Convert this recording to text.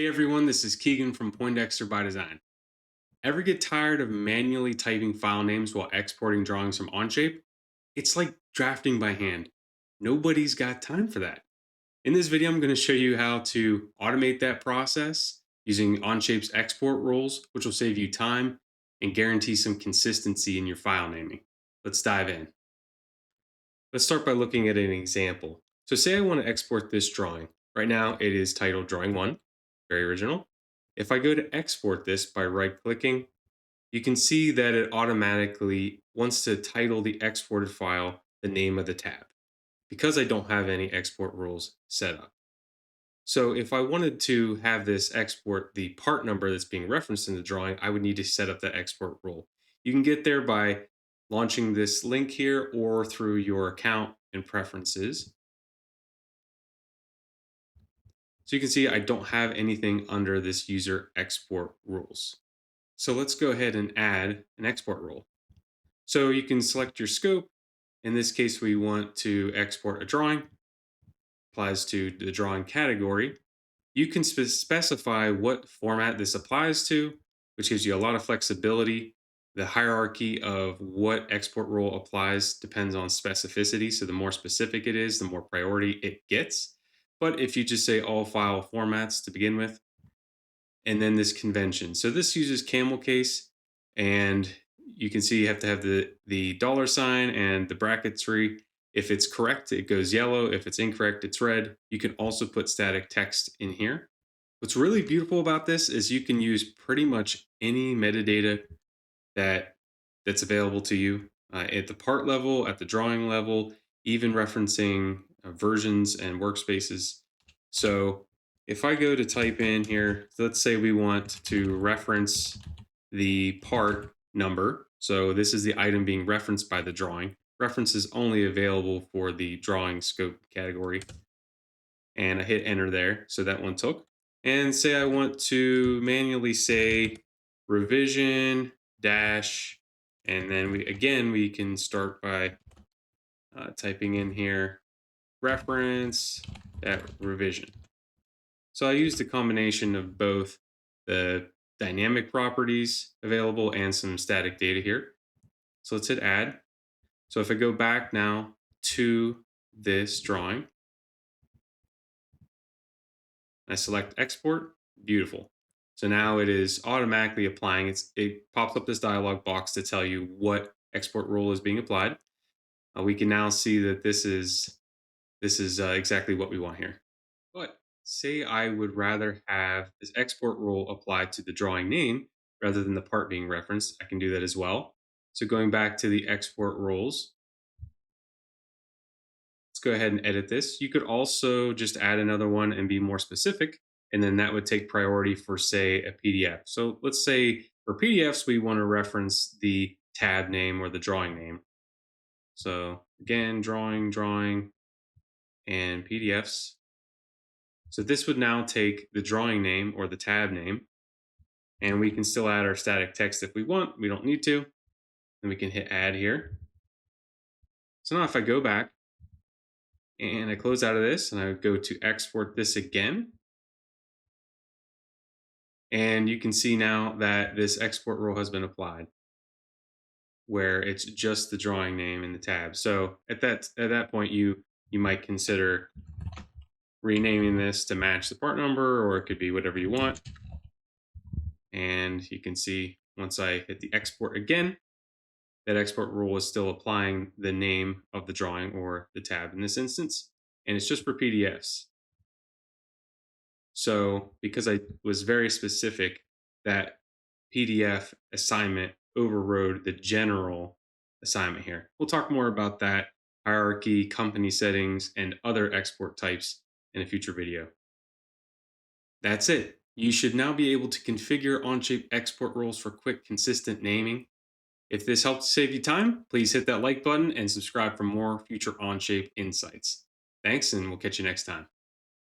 Hey everyone, this is Keegan from Poindexter by Design. Ever get tired of manually typing file names while exporting drawings from Onshape? It's like drafting by hand. Nobody's got time for that. In this video, I'm going to show you how to automate that process using Onshape's export rules, which will save you time and guarantee some consistency in your file naming. Let's dive in. Let's start by looking at an example. So say I want to export this drawing. Right now it is titled Drawing 1, very original. If I go to export this by right-clicking, you can see that it automatically wants to title the exported file the name of the tab because I don't have any export rules set up. So if I wanted to have this export the part number that's being referenced in the drawing, I would need to set up that export rule. You can get there by launching this link here or through your account and preferences. So you can see I don't have anything under this user export rules. So let's go ahead and add an export rule. So you can select your scope. In this case, we want to export a drawing. Applies to the drawing category. You can specify what format this applies to, which gives you a lot of flexibility. The hierarchy of what export rule applies depends on specificity. So the more specific it is, the more priority it gets. But if you just say all file formats to begin with, and then this convention. So this uses camel case, and you can see you have to have the dollar sign and the bracketry. If it's correct, it goes yellow. If it's incorrect, it's red. You can also put static text in here. What's really beautiful about this is you can use pretty much any metadata that's available to you at the part level, at the drawing level, even referencing versions and workspaces. So if I go to type in here, let's say we want to reference the part number. So this is the item being referenced by the drawing. Reference is only available for the drawing scope category. And I hit enter there. So that one took. And say I want to manually say revision dash, and then we can start by typing in here reference that revision. So I used a combination of both the dynamic properties available and some static data here. So let's hit add. So if I go back now to this drawing, I select export, beautiful. So now it is automatically applying. It pops up this dialog box to tell you what export rule is being applied. We can now see that this is exactly what we want here. But say I would rather have this export rule applied to the drawing name rather than the part being referenced. I can do that as well. So going back to the export rules, let's go ahead and edit this. You could also just add another one and be more specific, and then that would take priority for, say, a PDF. So let's say for PDFs, we want to reference the tab name or the drawing name. So again, drawing, and PDFs. So this would now take the drawing name or the tab name, and we can still add our static text if we want. We don't need to. Then we can hit add here. So now if I go back and I close out of this and I go to export this again, and you can see now that this export rule has been applied where it's just the drawing name in the tab. So at that point, you might consider renaming this to match the part number, or it could be whatever you want. And you can see once I hit the export again, that export rule is still applying the name of the drawing or the tab in this instance, and it's just for PDFs. So because I was very specific, that PDF assignment overrode the general assignment here. We'll talk more about that, hierarchy, company settings, and other export types in a future video. That's it. You should now be able to configure Onshape export rules for quick, consistent naming. If this helped save you time, please hit that like button and subscribe for more future Onshape insights. Thanks, and we'll catch you next time.